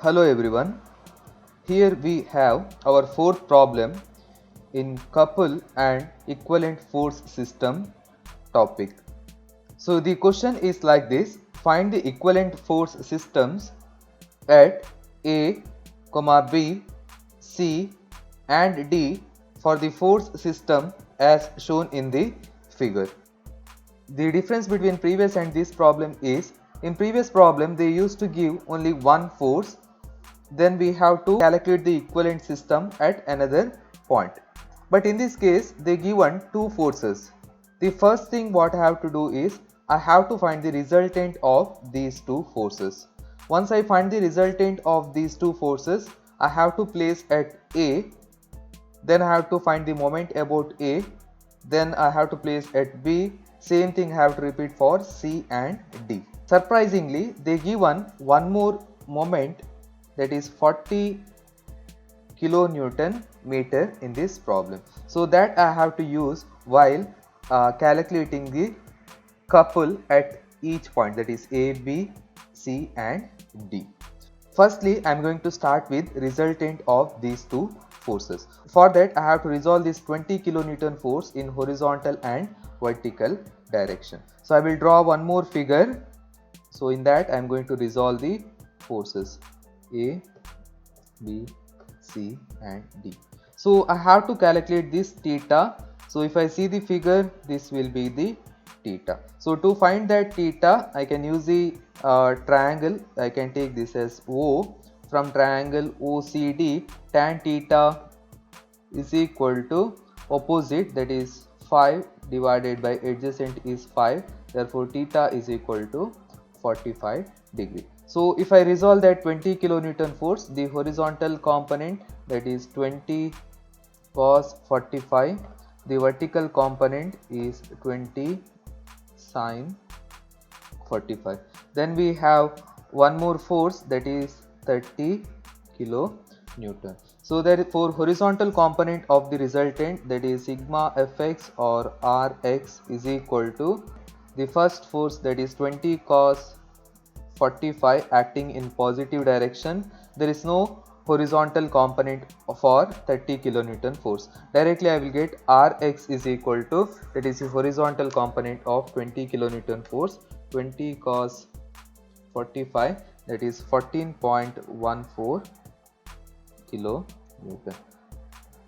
Hello everyone. Here we have our fourth problem in couple and equivalent force system topic. So the question is like this: find the equivalent force systems at A, B, C and D for the force system as shown in the figure. The difference between previous and this problem is, in previous problem they used to give only one force, then we have to calculate the equivalent system at another point. But in this case they given two forces. The first thing what I have to do is I have to find the resultant of these two forces. Once I find the resultant of these two forces, I have to place at A, then I have to find the moment about A, then I have to place at B, same thing I have to repeat for C and D. Surprisingly, they given one more moment, that is 40 kilonewton meter in this problem. So that I have to use while calculating the couple at each point, that is A, B, C and D. Firstly, I am going to start with resultant of these two forces. For that I have to resolve this 20 kilonewton force in horizontal and vertical direction. So I will draw one more figure. So in that I am going to resolve the forces A, B, C and D. So I have to calculate this theta. So if I see the figure, this will be the theta. So to find that theta, I can use the triangle. I can take this as O. From triangle OCD, tan theta is equal to opposite, that is 5 divided by adjacent is 5. Therefore theta is equal to 45 degree. So if I resolve that 20 kilonewton force, the horizontal component, that is 20 cos 45, the vertical component is 20 sin 45. Then we have one more force, that is 30 kilonewton. So therefore horizontal component of the resultant, that is sigma fx or rx, is equal to the first force, that is 20 cos 45 acting in positive direction. There is no horizontal component for 30 kilonewton force. Directly I will get Rx is equal to, that is the horizontal component of 20 kilonewton force, 20 cos 45, that is 14.14 kilonewton.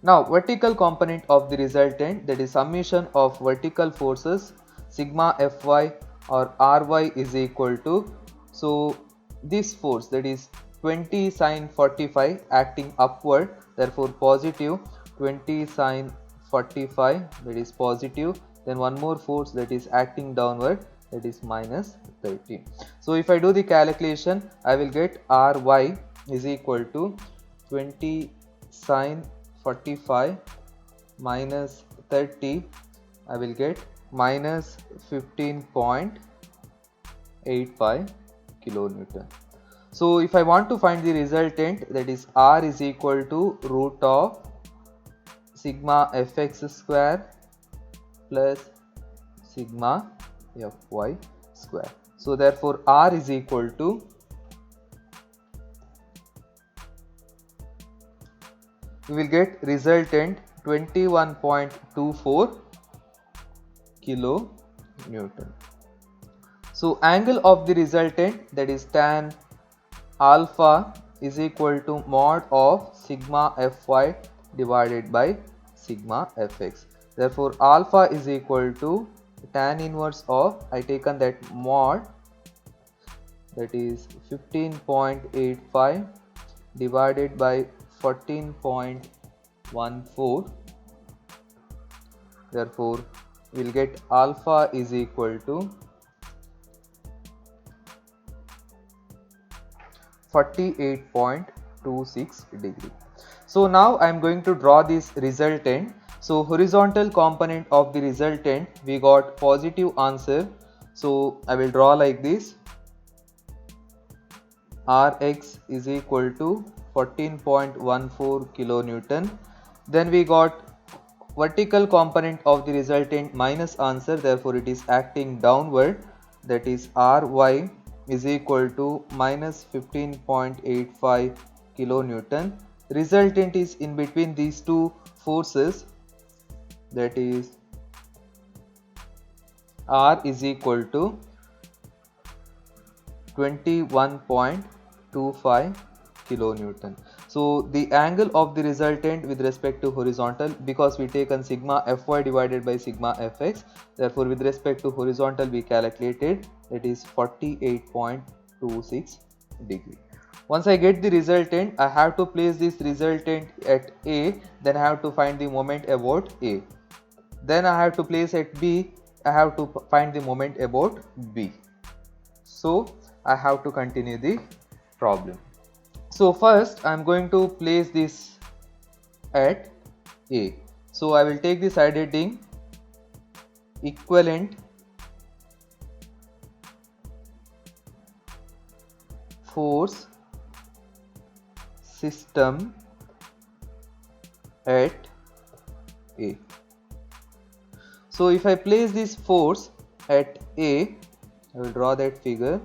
Now vertical component of the resultant, that is summation of vertical forces sigma Fy or Ry is equal to, so this force, that is 20 sin 45 acting upward, therefore positive 20 sin 45, that is positive. Then one more force that is acting downward, that is minus 30. So if I do the calculation, I will get Ry is equal to 20 sin 45 minus 30, I will get minus 15.85 kilonewton. So if I want to find the resultant, that is R is equal to root of sigma fx square plus sigma fy square. So therefore R is equal to, we will get resultant 21.24 kilonewton. So angle of the resultant, that is tan alpha is equal to mod of sigma fy divided by sigma fx. Therefore alpha is equal to tan inverse of, I taken that mod, that is 15.85 divided by 14.14. Therefore we will get alpha is equal to 48.26 degree. So now I am going to draw this resultant. So horizontal component of the resultant, we got positive answer. So I will draw like this: Rx is equal to 14.14 kilonewton. Then we got vertical component of the resultant minus answer, therefore it is acting downward, that is Ry is equal to minus 15.85 kilonewton. Resultant is in between these two forces, that is R is equal to 21.25 kilonewton. So the angle of the resultant with respect to horizontal, because we taken sigma Fy divided by sigma Fx, therefore with respect to horizontal we calculated, that is 48.26 degree. Once I get the resultant, I have to place this resultant at A, then I have to find the moment about A. Then I have to place at B, I have to find the moment about B. So I have to continue the problem. So first I am going to place this at A. So I will take the side heading equivalent force system at A. So if I place this force at A, I will draw that figure.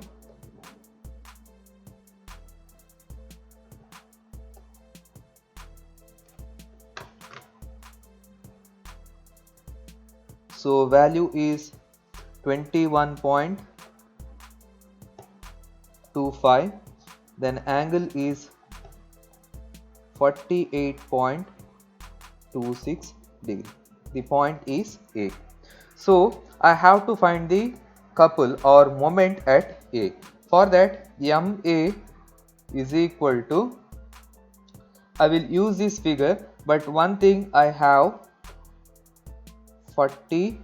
So value is 21.25, then angle is 48.26 degree. The point is A. So I have to find the couple or moment at A. For that, MA is equal to, I will use this figure, but one thing, I have 40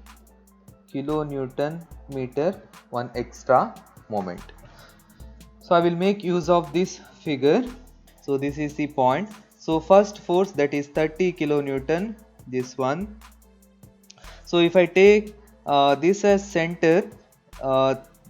kilonewton meter, one extra moment. So I will make use of this figure. So this is the point. So first force, that is 30 kilonewton, this one. So if I take this as center,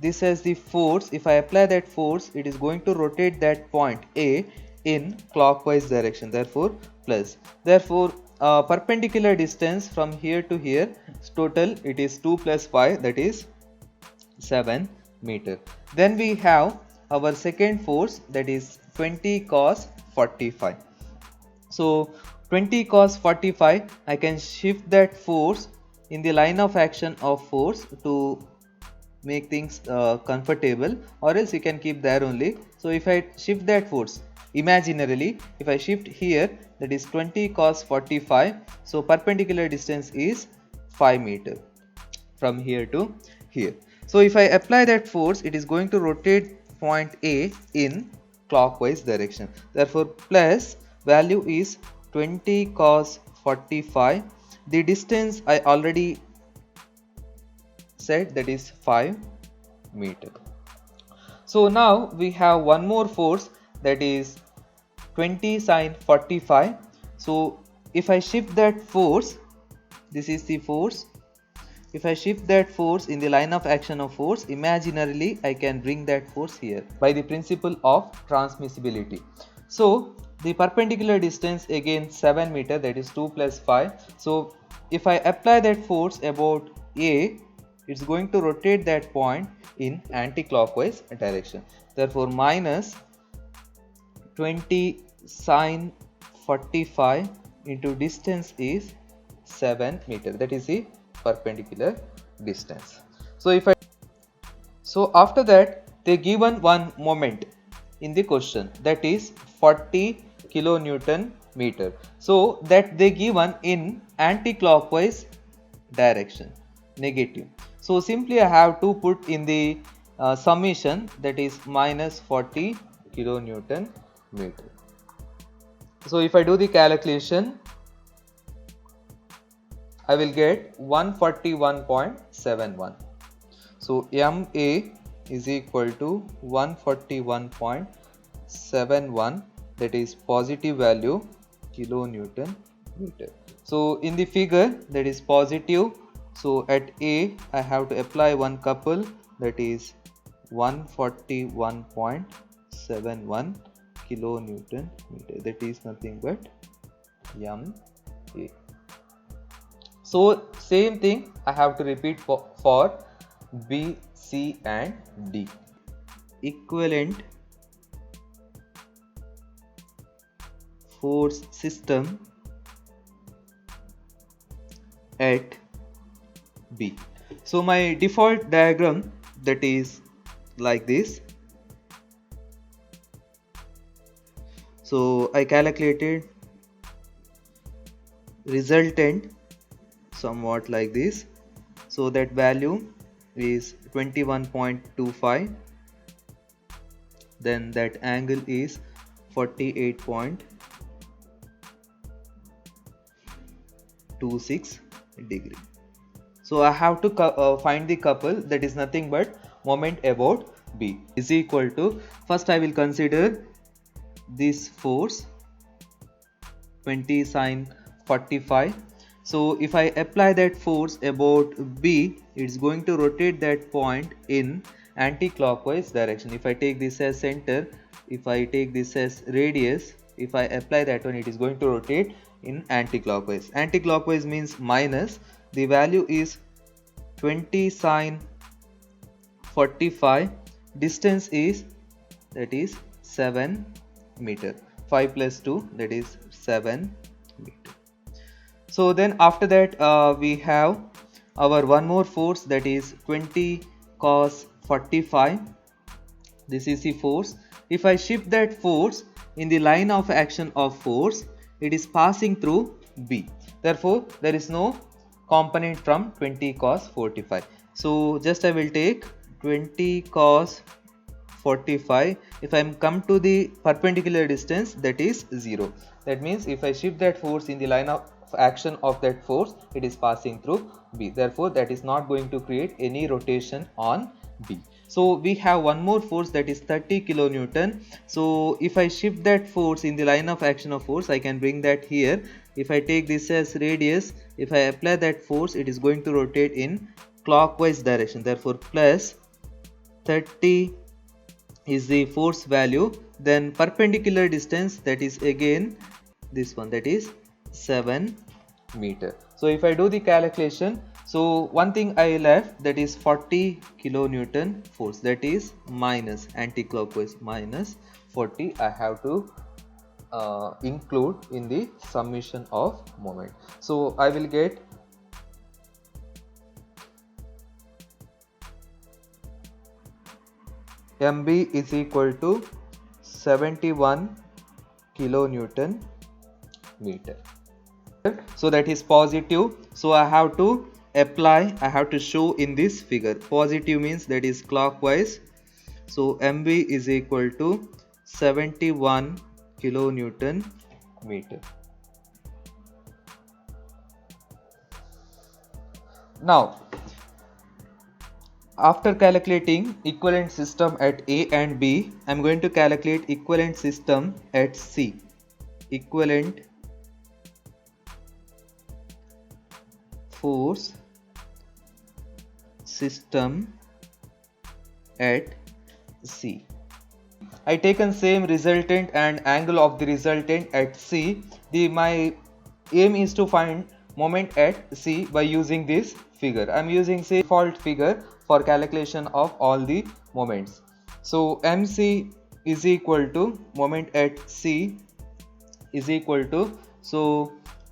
this as the force, if I apply that force, it is going to rotate that point A in clockwise direction, therefore plus. Therefore perpendicular distance from here to here, total it is 2 plus 5, that is 7 meter. Then we have our second force, that is 20 cos 45. So 20 cos 45, I can shift that force in the line of action of force to make things comfortable, or else you can keep there only. So if I shift that force imaginarily, if I shift here, that is 20 cos 45, so perpendicular distance is 5 meter from here to here. So if I apply that force, it is going to rotate point A in clockwise direction, therefore plus value is 20 cos 45. The distance I already said, that is 5 meter. So now we have one more force, that is 20 sin 45. So if I shift that force, this is the force, if I shift that force in the line of action of force, imaginarily I can bring that force here by the principle of transmissibility. So the perpendicular distance again 7 meter, that is 2 plus 5. So if I apply that force about A, it's going to rotate that point in anti-clockwise direction, therefore minus 20 sin 45 into distance is 7 meter, that is the perpendicular distance. So after that, they given one moment in the question, that is 40 kilonewton meter. So that they given in anti-clockwise direction, negative. So simply I have to put in the summation, that is minus 40 kilonewton meter. So if I do the calculation, I will get 141.71. So MA is equal to 141.71, that is positive value kilonewton meter. So in the figure, that is positive. So at A I have to apply one couple, that is 141.71 kilonewton meter, that is nothing but MA. So same thing I have to repeat for B, C and D. equivalent force system at B. So my default diagram, that is like this. So I calculated resultant somewhat like this. So that value is 21.25, then that angle is 48.26 degree. So I have to find the couple, that is nothing but moment about B is equal to, first I will consider this force 20 sine 45. So if I apply that force about B, it's going to rotate that point in anti-clockwise direction. If I take this as center, if I take this as radius, if I apply that one, it is going to rotate in anti-clockwise. Anti-clockwise means minus. The value is 20 sine 45. Distance is, that is 7 meter. 5 plus 2, that is 7 meter. So then after that we have our one more force, that is 20 cos 45. This is the force. If I shift that force in the line of action of force, it is passing through B. Therefore there is no component from 20 cos 45. So just I will take 20 cos 45. If I come to the perpendicular distance, that is 0. That means if I shift that force in the line of action of that force, it is passing through B. Therefore that is not going to create any rotation on B. So we have one more force, that is 30 kilonewton. So if I shift that force in the line of action of force, I can bring that here. If I take this as radius, if I apply that force, it is going to rotate in clockwise direction. Therefore plus 30 is the force value, then perpendicular distance, that is again this one, that is 7 meter. So if I do the calculation, so one thing I left, that is 40 kilonewton force, that is minus anti-clockwise minus 40. I have to include in the summation of moment. So I will get MB is equal to 71 kilonewton meter. So that is positive. So I have to apply, I have to show in this figure. Positive means that is clockwise. So MB is equal to 71 kilonewton meter. Now after calculating equivalent system at A and B, I am going to calculate equivalent system at C. Equivalent force system at C. I taken same resultant and angle of the resultant at C. My aim is to find moment at C by using this figure. I am using say default figure for calculation of all the moments. So MC is equal to moment at C is equal to, so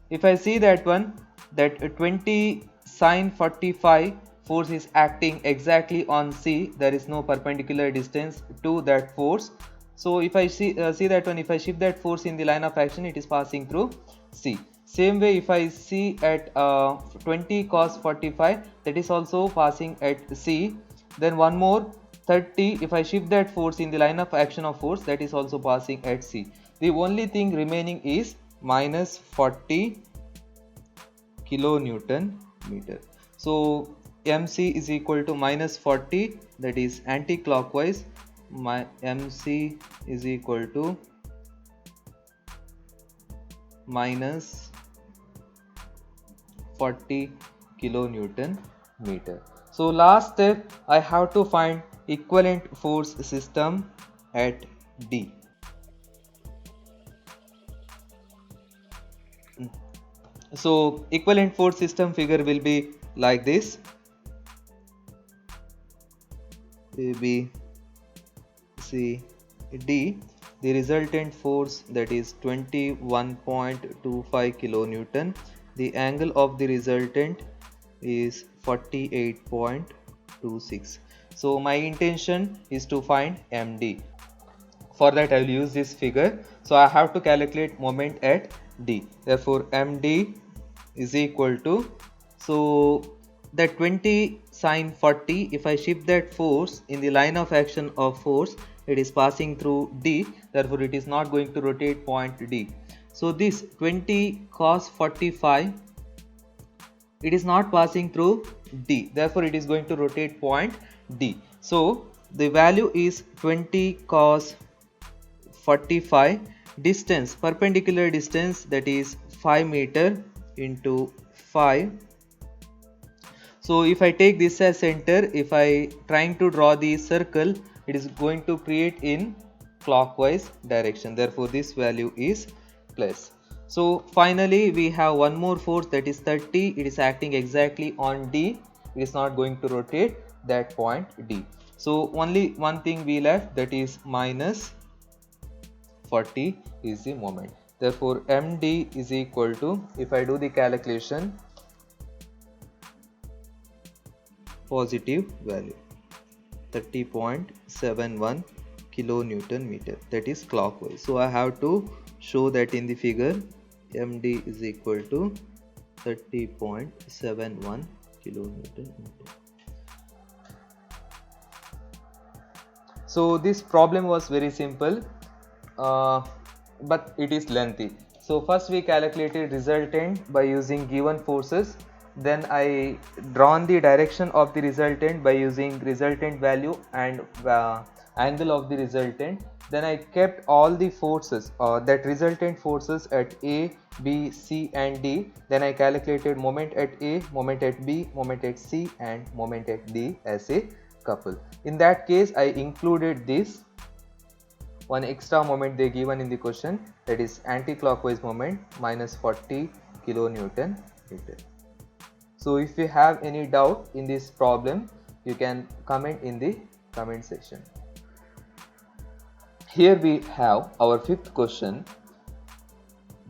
if I see that one, that 20 sine 45 force is acting exactly on C, there is no perpendicular distance to that force. So if I see that one, if I shift that force in the line of action, it is passing through C. Same way if I see at 20 cos 45, that is also passing at C. Then one more 30, if I shift that force in the line of action of force, that is also passing at C. The only thing remaining is minus 40 kilonewton meter. So MC is equal to minus 40, that is anti-clockwise. My MC is equal to minus 40 kilonewton meter. So last step, I have to find equivalent force system at D. So equivalent force system figure will be like this. Maybe see D, the resultant force, that is 21.25 kilonewton. The angle of the resultant is 48.26. So my intention is to find MD. For that I will use this figure. So I have to calculate moment at D. Therefore MD is equal to, so that 20 sine 40, if I shift that force in the line of action of force, it is passing through D, therefore it is not going to rotate point D. So this 20 cos 45, it is not passing through D, therefore it is going to rotate point D. So the value is 20 cos 45, distance, perpendicular distance, that is 5 meter into 5. So if I take this as center, if I trying to draw the circle, it is going to create in clockwise direction, therefore this value is plus. So finally we have one more force, that is 30, it is acting exactly on D, it is not going to rotate that point D. So only one thing we left, that is minus 40 is the moment. Therefore MD is equal to, if I do the calculation, positive value 30.71 kilonewton meter, that is clockwise. So I have to show that in the figure, MD is equal to 30.71 kilonewton meter. So this problem was very simple, but it is lengthy. So first we calculated resultant by using given forces, then I drawn the direction of the resultant by using resultant value and angle of the resultant. Then I kept all the forces, that resultant forces at A, B, C and D. Then I calculated moment at A, moment at B, moment at C and moment at D as a couple. In that case I included this one extra moment they given in the question, that is anti-clockwise moment minus 40 kilonewton meter. So if you have any doubt in this problem, you can comment in the comment section. Here we have our fifth question,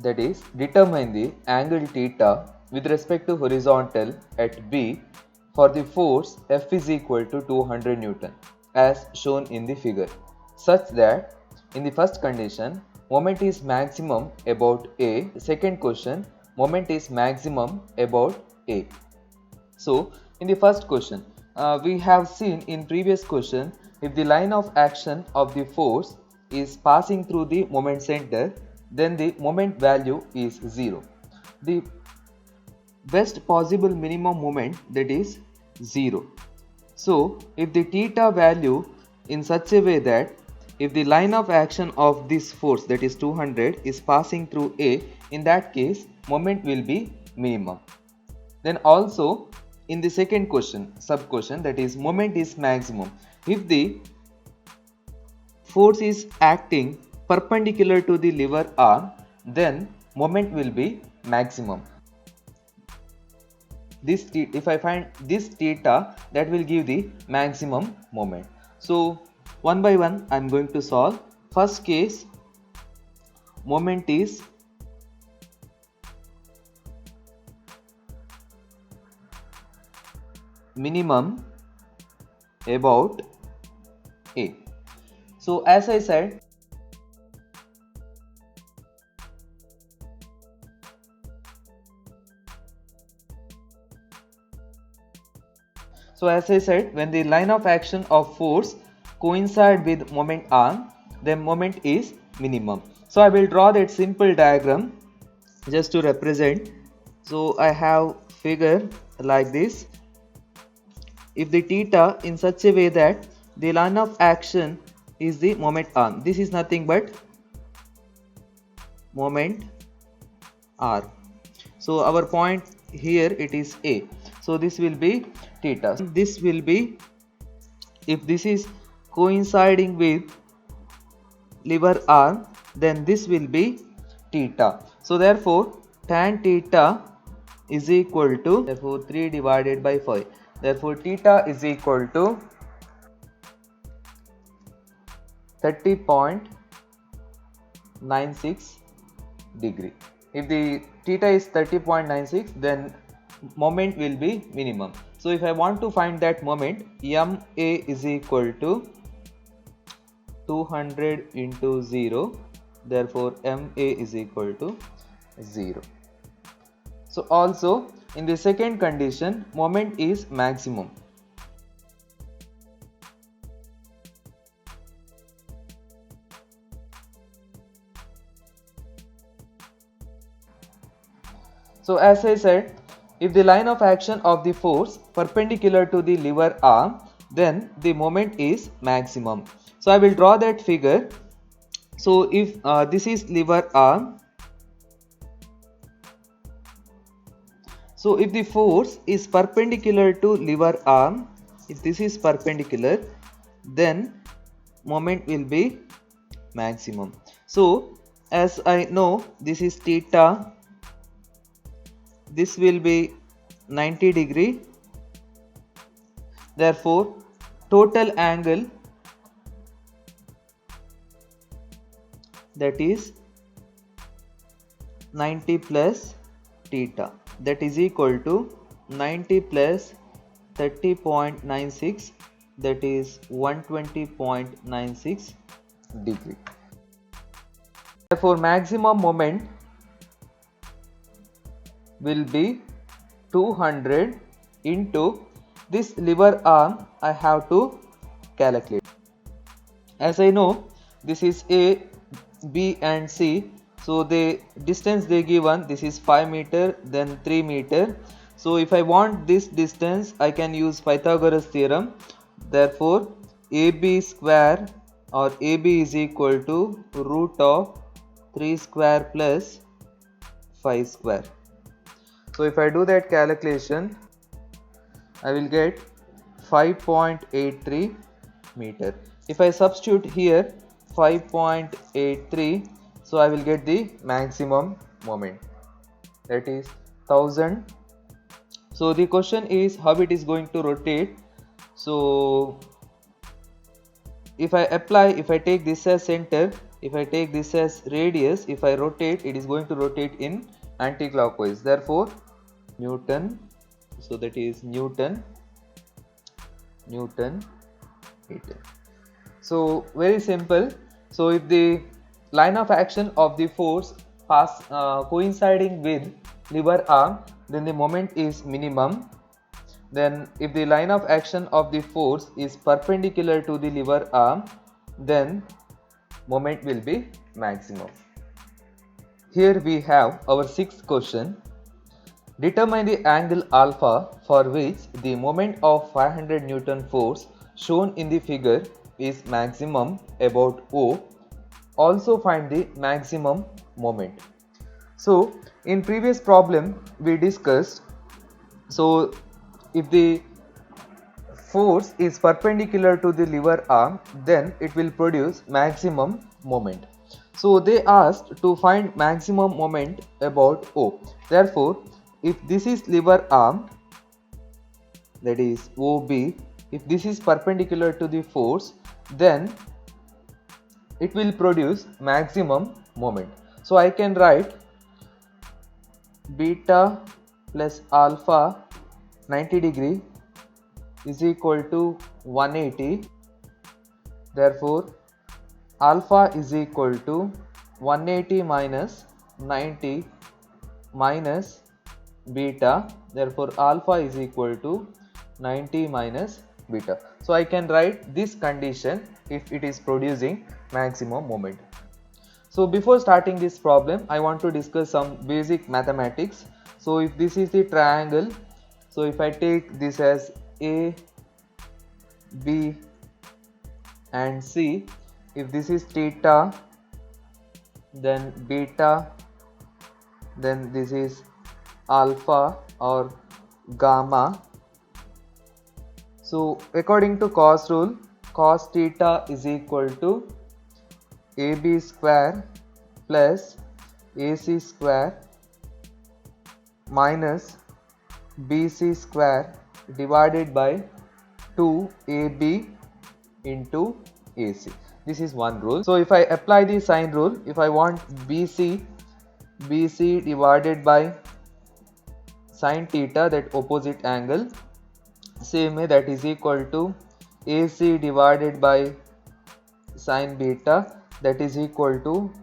that is determine the angle theta with respect to horizontal at B for the force F is equal to 200 Newton as shown in the figure, such that in the first condition moment is maximum about A, second question moment is maximum about A. So in the first question, we have seen in previous question, if the line of action of the force is passing through the moment center, then the moment value is 0. The best possible minimum moment, that is 0. So if the theta value in such a way that if the line of action of this force, that is 200, is passing through A, in that case moment will be minimum. Then also in the second question, sub question, that is moment is maximum, if the force is acting perpendicular to the lever arm, then moment will be maximum. This if I find this theta, that will give the maximum moment. So one by one I am going to solve. First case, moment is minimum about A. So as I said, when the line of action of force coincide with moment arm, then moment is minimum. So I will draw that simple diagram just to represent. So I have figure like this. If the theta in such a way that the line of action is the moment arm, this is nothing but moment R. So our point here, it is A. So this will be theta. This will be, if this is coinciding with lever arm, then this will be theta. So therefore tan theta is equal to, therefore 3 divided by 5. Therefore theta is equal to 30.96 degree. If the theta is 30.96, then moment will be minimum. So if I want to find that moment, MA is equal to 200 into 0, therefore MA is equal to 0. So also in the second condition, moment is maximum. So as I said, if the line of action of the force perpendicular to the lever arm, then the moment is maximum. So I will draw that figure. So if this is lever arm, so if the force is perpendicular to lever arm, if this is perpendicular, then moment will be maximum. So as I know, this is theta, this will be 90 degree, therefore total angle, that is 90 plus theta, that is equal to 90 plus 30.96, that is 120.96 degree. Therefore maximum moment will be 200 into this lever arm. I have to calculate. As I know, this is A, B and C. So the distance they given, this is 5 meter, then 3 meter. So if I want this distance, I can use Pythagoras theorem. Therefore AB square or AB is equal to root of 3 square plus 5 square. So if I do that calculation, I will get 5.83 meter. If I substitute here 5.83, so I will get the maximum moment, that is 1000. So the question is how it is going to rotate. So if I take this as center, if I take this as radius, if I rotate, it is going to rotate in anti-clockwise. Therefore Newton, so that is Newton meter. So very simple. So if the line of action of the force coinciding with lever arm, then the moment is minimum. Then if the line of action of the force is perpendicular to the lever arm, then moment will be maximum. Here we have our sixth question. Determine the angle alpha for which the moment of 500 Newton force shown in the figure is maximum about O. Also find the maximum moment. So in previous problem we discussed, so if the force is perpendicular to the lever arm, then it will produce maximum moment. So they asked to find maximum moment about O. Therefore if this is lever arm, that is OB, if this is perpendicular to the force, then it will produce maximum moment. So I can write beta plus alpha 90 degree is equal to 180. Therefore alpha is equal to 180 minus 90 minus beta. Therefore alpha is equal to 90 minus beta. So I can write this condition if it is producing maximum moment. So before starting this problem, I want to discuss some basic mathematics. So if this is the triangle, so if I take this as A, B and C, if this is theta, then beta, then this is alpha or gamma. So according to cos rule, cos theta is equal to AB square plus AC square minus BC square divided by 2AB into AC. This is one rule. So if I apply the sine rule, if I want BC divided by sine theta, that opposite angle, same way, that is equal to AC divided by sine beta, that is equal to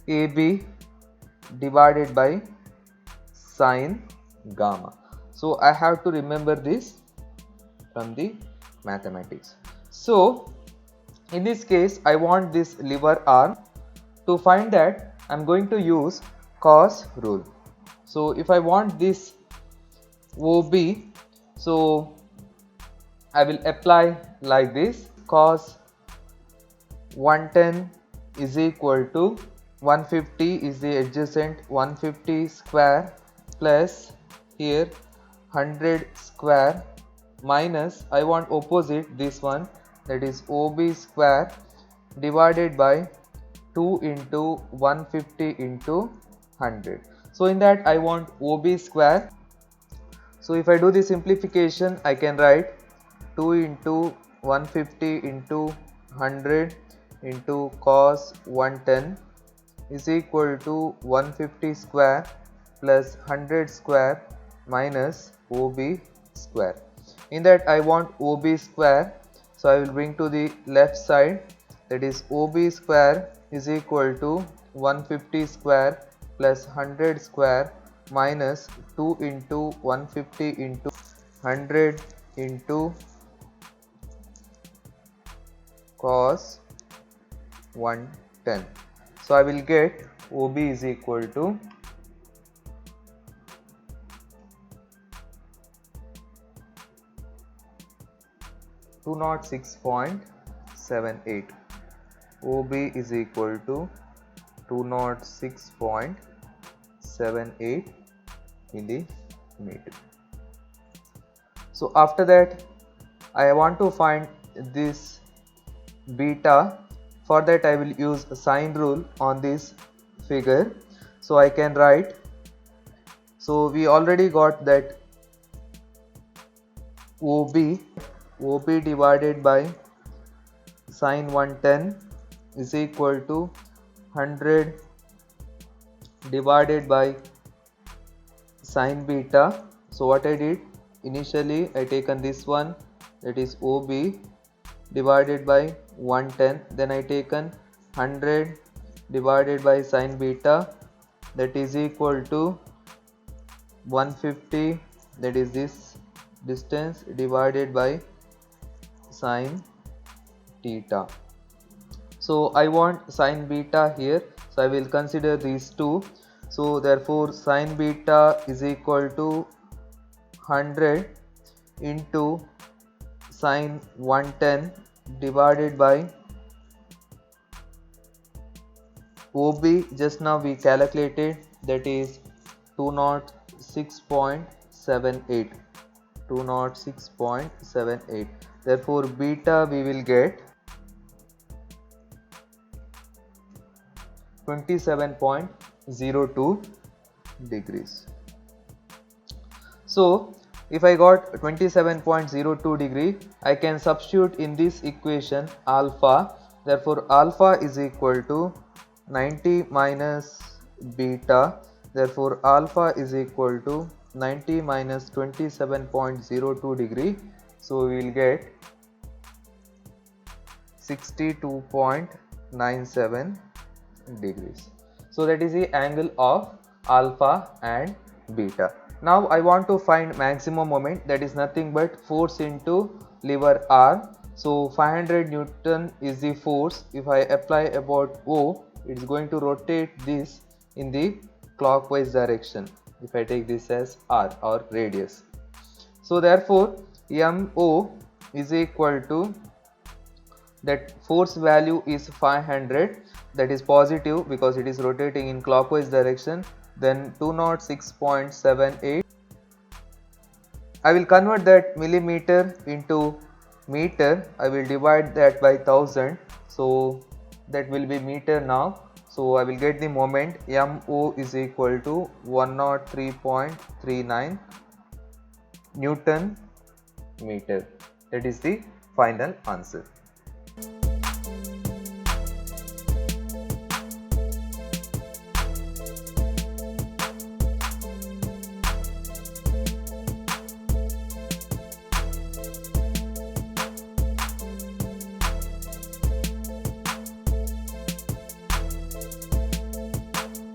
AB divided by sine gamma. So I have to remember this from the mathematics. So in this case, I want this lever arm. To find that, I am going to use cos rule. So if I want this OB, so I will apply like this: cos 110 is equal to 150 is the adjacent, 150 square plus here 100 square minus, I want opposite, this one, that is OB square divided by 2 into 150 into 100. So in that I want OB square. So if I do the simplification, I can write 2 into 150 into 100 into cos 110 is equal to 150 square plus 100 square minus OB square. In that I want OB square, so I will bring to the left side, that is OB square is equal to 150 square plus 100 square minus 2 into 150 into 100 into cos 110. So I will get OB is equal to 206.78. OB is equal to 206.78 in the meter. So after that, I want to find this beta. For that I will use sine rule on this figure. So I can write, so we already got that OB divided by sine 110 is equal to 100 divided by sine beta. So what I did, initially I taken this one, that is OB divided by 110, then I taken 100 divided by sine beta, that is equal to 150, that is this distance, divided by sine theta. So I want sine beta here, so I will consider these two. So therefore sine beta is equal to 100 into sine 110 divided by OB, just now we calculated, that is 206.78. 206.78. Therefore beta we will get 27.02 degrees. So if I got 27.02 degree, I can substitute in this equation alpha. Therefore alpha is equal to 90 minus beta. Therefore alpha is equal to 90 minus 27.02 degree. So we will get 62.97 degrees. So that is the angle of alpha and beta. Now I want to find maximum moment, that is nothing but force into lever arm. So 500 Newton is the force. If I apply about O, it is going to rotate this in the clockwise direction, if I take this as R or radius. So therefore MO is equal to, that force value is 500, that is positive because it is rotating in clockwise direction, then 206.78. I will convert that millimeter into meter. I will divide that by 1000, so that will be meter now. So I will get the moment MO is equal to 103.39 Newton meter. That is the final answer.